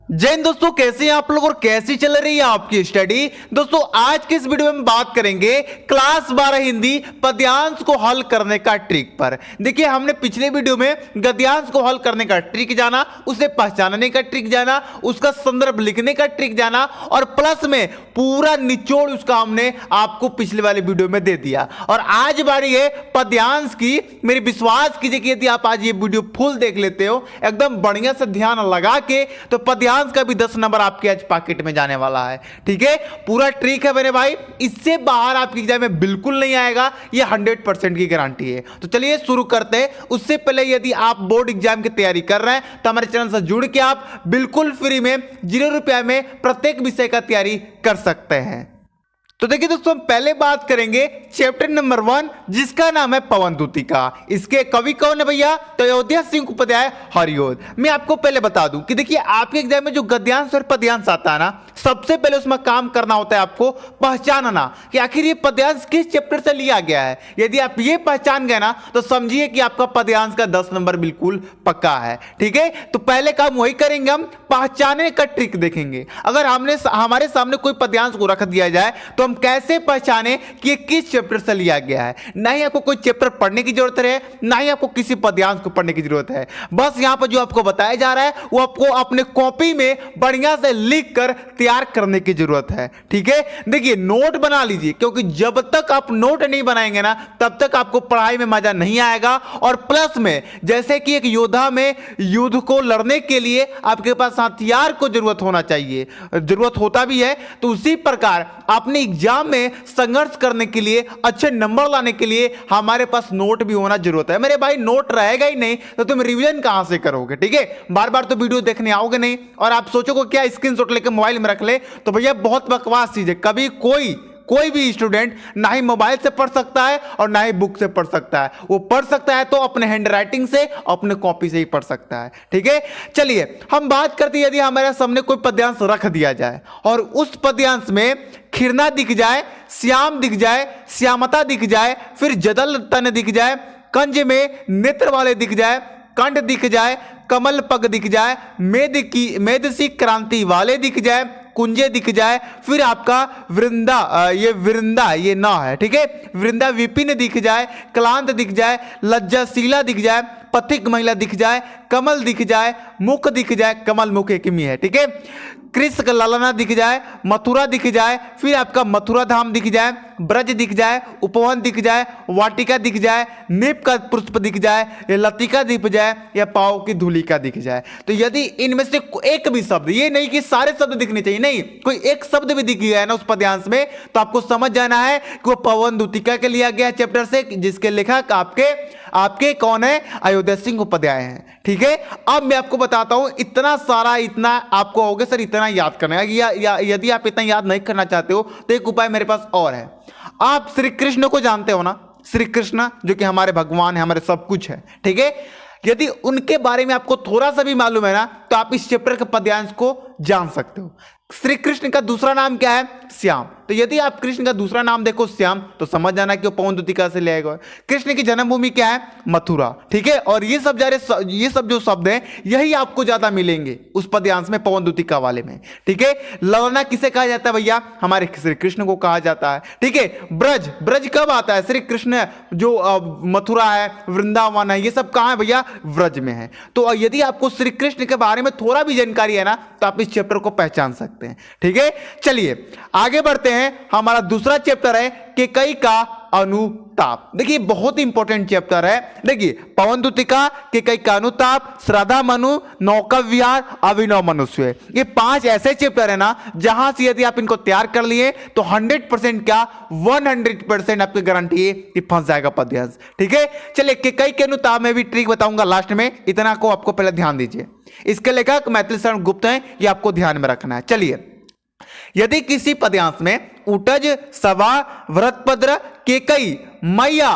जय हिंद दोस्तों, कैसे हैं आप लोग और कैसी चल रही है आपकी स्टडी। दोस्तों आज के इस वीडियो में बात करेंगे क्लास 12 हिंदी पद्यांश को हल करने का ट्रिक पर। देखिए हमने पिछले वीडियो में गद्यांश को हल करने का ट्रिक जाना, उसे पहचानने का ट्रिक जाना, उसका संदर्भ लिखने का ट्रिक जाना और प्लस में पूरा निचोड़ उसका हमने आपको पिछले वाले वीडियो में दे दिया। और आज बारी है पद्यांश की। मेरी विश्वास कीजिए कि यदि आप आज ये वीडियो फुल देख लेते हो एकदम बढ़िया से ध्यान लगा के, तो पद्यांश का भी 10 नंबर आपके आज पॉकेट में जाने वाला है। ठीक है, पूरा ट्रिक है मेरे भाई, इससे बाहर आपकी एग्जाम में बिल्कुल नहीं आएगा, ये 100% की गारंटी है। तो चलिए शुरू करते हैं। उससे पहले यदि आप बोर्ड एग्जाम की तैयारी कर रहे हैं तो हमारे चैनल से जुड़ के आप बिल्कुल फ्री में 0 रुपया में प्रत्येक विषय का तैयारी कर सकते हैं। तो देखिए दोस्तों, हम पहले बात करेंगे चैप्टर नंबर 1 जिसका नाम है पवन दूतिका। इसके कवि कौन है भैया? तो अयोध्या सिंह उपाध्याय हरिओद। मैं आपको पहले बता दूं कि देखिए आपके एग्जाम में जो गद्यांश और पद्यांश आता है ना, सबसे पहले उसमें काम करना होता है आपको पहचानना कि आखिर ये पद्यांश किस चैप्टर से लिया गया है। यदि आप ये पहचान गए ना तो समझिए कि आपका पद्यांश का 10 नंबर बिल्कुल पक्का है। ठीक है, तो पहले काम वही करेंगे, हम पहचानने का ट्रिक देखेंगे। अगर हमारे सामने कोई पद्यांश को रख दिया जाए तो हम कैसे पहचाने कि ये किस चैप्टर से लिया गया है। ना ही आपको कोई चैप्टर पढ़ने की जरूरत है, ना ही आपको किसी पद्यांश को पढ़ने की जरूरत है। बस यहां पर जो आपको बताया जा रहा है वो आपको अपने कॉपी में बढ़िया से लिख कर तैयार करने की जरूरत है। ठीक है, देखिए नोट बना लीजिए, क्योंकि जब तक आप नोट नहीं बनाएंगे ना तब तक आपको पढ़ाई में मजा नहीं आएगा। और प्लस में जैसे कि एक योद्धा में युद्ध को लड़ने के लिए आपके पास हथियार को जरूरत होना चाहिए, जरूरत होता भी है, तो उसी प्रकार अपने एग्जाम में संघर्ष करने के लिए, अच्छे नंबर लाने के लिए हमारे पास नोट भी होना जरूरत है। मेरे भाई नोट रहेगा ही नहीं तो तुम रिवीजन कहां से करोगे। ठीक है, बार बार तो वीडियो देखने आओगे नहीं और आप सोचोगे क्या स्क्रीनशॉट लेकर मोबाइल में रख ले, तो भैया बहुत बकवास चीज है। कभी कोई भी स्टूडेंट ना ही मोबाइल से पढ़ सकता है और ना ही बुक से पढ़ सकता है। वो पढ़ सकता है तो अपने हैंडराइटिंग से, अपने कॉपी से ही पढ़ सकता है। ठीक है, चलिए हम बात करते हैं यदि हमारे सामने कोई पद्यांश रख दिया जाए और उस पद्यांश में खिरना दिख जाए, श्याम दिख जाए, श्यामता दिख जाए, फिर जदल तन दिख जाए, कंज में नेत्र वाले दिख जाए, कंठ दिख जाए, कमल पग दिख जाए, मेदसी क्रांति वाले दिख जाए, कुंजे दिख जाए, फिर आपका वृंदा ये ना है। ठीक है, वृंदा विपिन दिख जाए, क्लांत दिख जाए, लज्जाशीला दिख जाए, पथिक महिला दिख जाए, कमल दिख जाए, मुख दिख जाए, कमल मुख एक ही है। ठीक है, कृष्ण ललना दिख जाए, मथुरा दिख जाए, फिर आपका मथुरा धाम दिख जाए, ब्रज दिख जाए, उपवन दिख जाए, वाटिका दिख जाए, नीप का पुष्प दिख जाए, या लतिका दिख जाए, या पाव की धूलि का दिख जाए। तो यदि इनमें से एक भी शब्द, ये नहीं कि सारे शब्द दिखने चाहिए, नहीं, कोई एक शब्द भी दिख गया है ना उस पद्यांश में, तो आपको समझ जाना है कि वो पवन दूतिका के लिया गया चैप्टर से, जिसके लेखक आपके कौन है? अयोध्या सिंह उपाध्याय हैं। ठीक है, अब मैं आपको बताता हूं, इतना आपको होगा सर इतना याद करना है, या यदि आप इतना याद नहीं करना चाहते हो तो एक उपाय मेरे पास और है। आप श्री कृष्ण को जानते हो ना, श्री कृष्ण जो कि हमारे भगवान है, हमारे सब कुछ है। ठीक है, यदि उनके बारे में आपको थोड़ा सा भी मालूम है ना तो आप इस चैप्टर के पद्यांश को जान सकते हो। श्री कृष्ण का दूसरा नाम क्या है? श्याम। तो यदि आप कृष्ण का दूसरा नाम देखो श्याम, तो समझ जाना कि वो पवन दूतिका से ले आएगा। कृष्ण की जन्मभूमि क्या है? मथुरा। ठीक है, और ये सब जो शब्द हैं यही आपको ज्यादा मिलेंगे उस पद्यांश में, पवन दूतिका वाले में। ठीक है, ललना किसे कहा जाता है भैया? हमारे श्री कृष्ण को कहा जाता है। ठीक है, ब्रज कब आता है? श्री कृष्ण जो मथुरा है, वृंदावन है, ये सब कहां है भैया? व्रज में है। तो यदि आपको श्री कृष्ण के बारे में थोड़ा भी जानकारी है ना तो आप इस चैप्टर को पहचान सकते हैं। ठीक है, चलिए आगे बढ़ते हैं। हमारा दूसरा चैप्टर है केकई का अनुताप। देखिए बहुत इंपॉर्टेंट चैप्टर है। देखिए पवन दूतिका, केकई का अनुताप, श्रद्धा मनु, नौका विहार, अभिनव मनुष्य, ये 5 ऐसे चैप्टर है ना जहां से यदि आप इनको तैयार कर लिए तो 100% क्या 100% आपकी गारंटी है कि फंस जाएगा पद्यांश। ठीक है, चलिए केकई के अनुताप में भी ट्रिक बताऊंगा लास्ट में, इतना को आपको पहले ध्यान दीजिए। इसके लेखक मैथिली शरण गुप्त हैं, ये आपको ध्यान में रखना है। चलिए, यदि किसी पद्यांश में उटज, सभा, व्रतभद्र, केकई, मैया,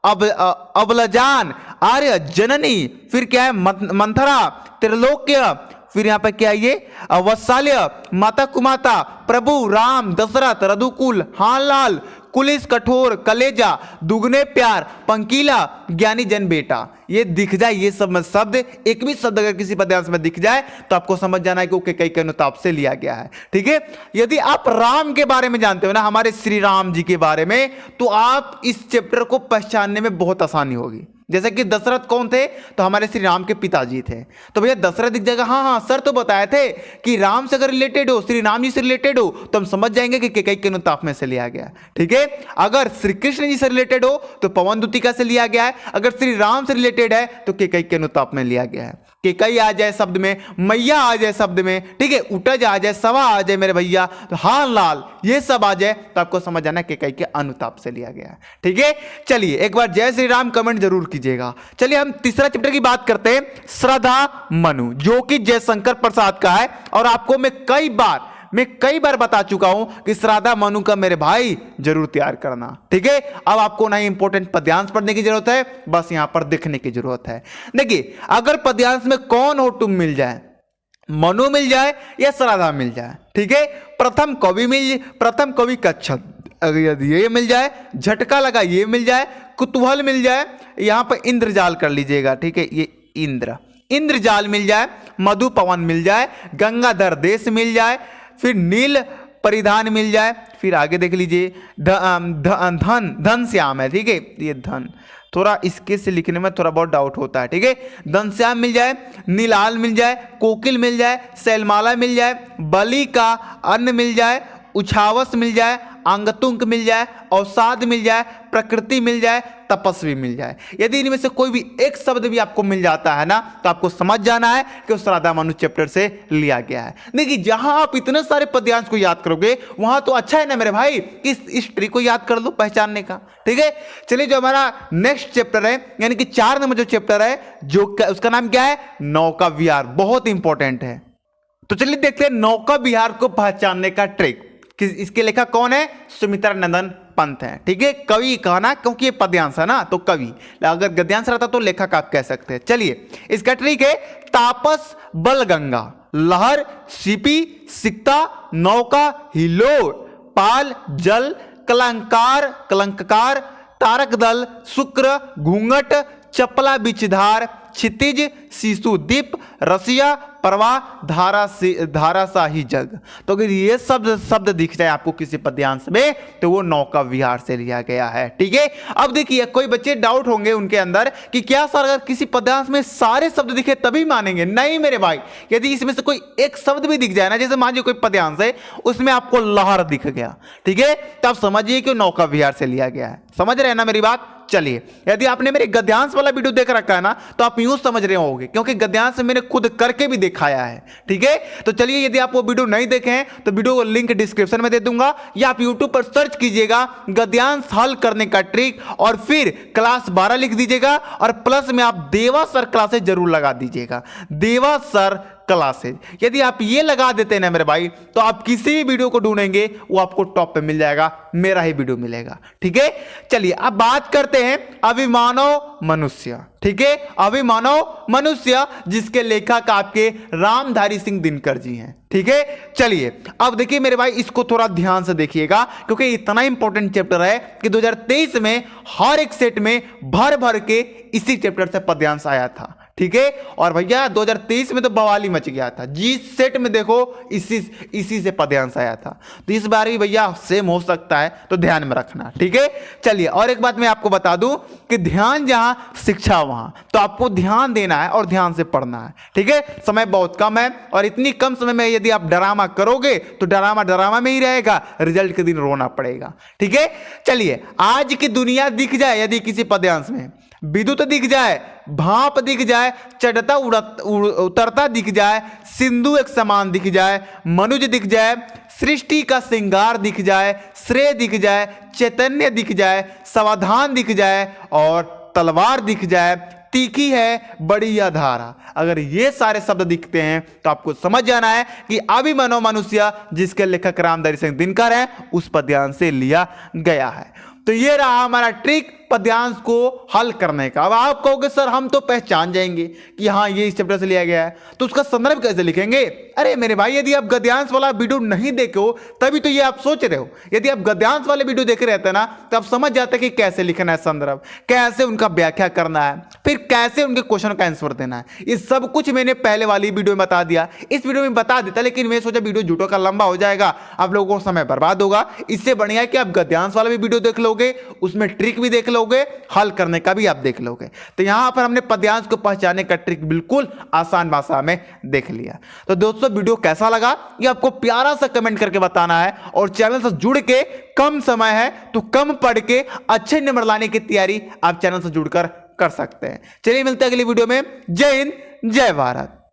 अबलजान, आर्य, जननी, फिर क्या है मंथरा, त्रिलोक्य, फिर यहां पर क्या है ये वत्साल्य, माता कुमाता, प्रभु, राम, दशरथ, रघुकुल, हालाल, कुलिस कठोर, कलेजा, दुगने प्यार, पंकीला, ज्ञानी जन बेटा। ये दिख जाए, ये सब शब्द, एक भी शब्द अगर किसी पद्यांश में दिख जाए तो आपको समझ जाना है कि वो कैकेयी के अनुताप से लिया गया है। ठीक है, यदि आप राम के बारे में जानते हो ना, हमारे श्री राम जी के बारे में, तो आप इस चैप्टर को पहचानने में बहुत आसानी होगी। जैसे कि दशरथ कौन थे, तो हमारे श्री राम के पिताजी थे। तो भैया दशरथ दिख जाएगा, हाँ हाँ सर तो बताए थे कि राम से अगर रिलेटेड हो, श्री राम जी से रिलेटेड हो, तो हम समझ जाएंगे कि कैकेयी के अनुताप में से लिया गया। ठीक है, अगर श्री कृष्ण जी से रिलेटेड हो तो पवन दूतिका से लिया गया है, अगर श्री राम से रिलेटेड है तो कैकेयी के अनुताप में लिया गया है। कैकेयी आ जाए शब्द में, मैया आ जाए शब्द में, ठीक है, उटज आ जाए, सवा आ जाए मेरे भैया, तो हाँ लाल, ये सब आ जाए तो आपको समझ जाना है कैकेयी के अनुताप से लिया गया है। ठीक है, चलिए एक बार जय श्री राम कमेंट जरूर कीजिएगा। चलिए हम तीसरा चैप्टर की बात करते हैं, श्रद्धा मनु, जो कि जयशंकर प्रसाद का है। और आपको मैं कई बार बता चुका हूं कि श्रद्धा मनु का मेरे भाई जरूर तैयार करना। ठीक है, अब आपको ना इंपॉर्टेंट पद्यांश पढ़ने की जरूरत है, बस यहां पर देखने की जरूरत है। देखिए, अगर पद्यांश में कौन हो तुम मिल जाए, मनु मिल जाए या श्रद्धा मिल जाए, ठीक है, प्रथम कवि का छंद अगर यदि ये मिल जाए, झटका लगा ये मिल जाए, कुतूहल मिल जाए, यहां पर इंद्रजाल कर लीजिएगा। ठीक है, ये इंद्रजाल मिल जाए, मधु पवन मिल जाए, गंगाधर देश मिल जाए, फिर नील परिधान मिल जाए, फिर आगे देख लीजिए धन श्याम है। ठीक है, ये धन थोड़ा इसके से लिखने में थोड़ा बहुत डाउट होता है। ठीक है, घनश्याम मिल जाए, नीलाल मिल जाए, कोकिल मिल जाए, शैलमाला मिल जाए, बलि का अन्न मिल जाए, उछावस मिल जाए, अंगतुंक मिल जाए, अवसाद मिल जाए, प्रकृति मिल जाए, तपस्वी मिल जाए। यदि इनमें से कोई भी एक शब्द भी आपको मिल जाता है ना, तो आपको समझ जाना है कि उस श्रद्धा मनु चैप्टर से लिया गया है। देखिए, जहां आप इतने सारे पद्यांश को याद करोगे वहां तो अच्छा है ना मेरे भाई कि इस ट्रिक को याद कर लो पहचानने का। ठीक है, चलिए जो हमारा नेक्स्ट चैप्टर है, यानी कि 4 नंबर जो चैप्टर है, जो उसका नाम क्या है, नौका विहार, बहुत इंपॉर्टेंट है। तो चलिए देखते हैं नौका विहार को पहचानने का ट्रिक। इसके लेखक कौन है, सुमित्रा नंदन पंत है। ठीक है, कवि कहना, क्योंकि ये पद्यांश है ना, तो कवि, अगर गद्यांश रहता तो लेखक आप कह सकते हैं। चलिए इसका ट्रिक है, तापस बल गंगा, लहर सीपी सिकता, नौका हिलोर, पाल जल, कलंककार, तारक दल, शुक्र घूंघट, चपला बिचधार, क्षितिज शिशु दीप, रसिया प्रवाह, धाराशाही जग। तो अगर ये शब्द दिख जाए आपको किसी पद्यांश में, तो वो नौका विहार से लिया गया है। ठीक है, अब देखिए कोई बच्चे डाउट होंगे उनके अंदर कि क्या सर अगर किसी पद्यांश में सारे शब्द दिखे तभी मानेंगे? नहीं मेरे भाई, यदि इसमें से कोई एक शब्द भी दिख जाए ना, जैसे मान लीजिए कोई पद्यांश है उसमें आपको लहर दिख गया, ठीक है, तो आप समझिए कि नौका विहार से लिया गया है। समझ रहे हैं ना मेरी बात? चलिए, यदि आपने मेरे गद्यांश वाला वीडियो देख रखा है ना, तो आप यूं समझ रहे होंगे, क्योंकि गद्यांश मैंने खुद करके भी दिखाया है। ठीक है, तो चलिए यदि आप वो वीडियो नहीं देखे हैं तो वीडियो को लिंक डिस्क्रिप्शन में दे दूंगा, या आप यूट्यूब पर सर्च कीजिएगा गद्यांश हल करने का ट्रिक, और फिर क्लास 12 लिख दीजिएगा, और प्लस में आप देवा सर क्लासेज जरूर लगा दीजिएगा, देवा सर क्लासेज। यदि आप ये लगा देते हैं ना मेरे भाई, तो आप किसी भी वीडियो को ढूंढेंगे वो आपको टॉप पे मिल जाएगा, मेरा ही वीडियो मिलेगा। ठीक है, चलिए अब बात करते हैं अभिमानव मनुष्य। ठीक है, अभिमानव मनुष्य, जिसके लेखक आपके रामधारी सिंह दिनकर जी हैं। ठीक है, चलिए अब देखिए मेरे भाई, इसको थोड़ा ध्यान से देखिएगा, क्योंकि इतना इंपॉर्टेंट चैप्टर है कि 2023 में हर एक सेट में भर भर के इसी चैप्टर से पद्यांश आया था। ठीक है, और भैया 2023 में तो बवाली मच गया था, जिस सेट में देखो इसी से पद्यांश आया था, तो इस बार भी भैया सेम हो सकता है, तो ध्यान में रखना। ठीक है, चलिए और एक बात मैं आपको बता दूं कि ध्यान जहां शिक्षा वहां, तो आपको ध्यान देना है और ध्यान से पढ़ना है। ठीक है, समय बहुत कम है, और इतनी कम समय में यदि आप ड्रामा करोगे तो ड्रामा में ही रहेगा, रिजल्ट के दिन रोना पड़ेगा। ठीक है, चलिए आज की दुनिया दिख जाए यदि किसी पद्यांश में, विद्युत दिख जाए, भाप दिख जाए, चढ़ता उतरता दिख जाए, सिंधु एक समान दिख जाए, मनुज दिख जाए, सृष्टि का श्रृंगार दिख जाए, श्रेय दिख जाए, चैतन्य दिख जाए, समाधान दिख जाए, और तलवार दिख जाए, तीखी है बड़ी यह धारा। अगर ये सारे शब्द दिखते हैं तो आपको समझ जाना है कि अभिमानव मनुष्य, जिसके लेखक रामधारी सिंह दिनकर हैं, उस पद्यांश से लिया गया है। तो ये रहा हमारा ट्रिक पद्यांश को हल करने का। अब आप कहोगे सर हम तो पहचान जाएंगे कि हाँ ये इस चैप्टर से लिया गया है, तो उसका संदर्भ कैसे लिखेंगे? अरे मेरे भाई, यदि आप गद्यांश वाला वीडियो नहीं देखे हो तभी तो ये आप सोच रहे हो। यदि आप गद्यांश वाले वीडियो देख रहे थे ना, तो आप समझ जाते कि कैसे लिखना है संदर्भ, कैसे उनका व्याख्या करना है, फिर कैसे उनके क्वेश्चन का आंसर देना है। ये सब कुछ मैंने पहले वाली वीडियो में बता दिया, इस वीडियो में बता देता, लेकिन मैं सोचा वीडियो झूठों का लंबा हो जाएगा, आप लोगों को समय बर्बाद होगा। इससे बढ़िया है कि आप गद्यांश वाला भी वीडियो देख लोगे, उसमें ट्रिक भी देख लोगे, हल करने का भी आप देख लोगे। तो यहां पर हमने पद्यांश को पहचानने का ट्रिक बिल्कुल आसान भाषा में देख लिया। तो दोस्तों वीडियो कैसा लगा ये आपको प्यारा सा कमेंट करके बताना है, और चैनल से जुड़ के, कम समय है तो कम पढ़ के अच्छे नंबर लाने की तैयारी आप चैनल से जुड़कर कर सकते हैं। चलिए मिलते हैं अगली वीडियो में। जय हिंद, जय भारत।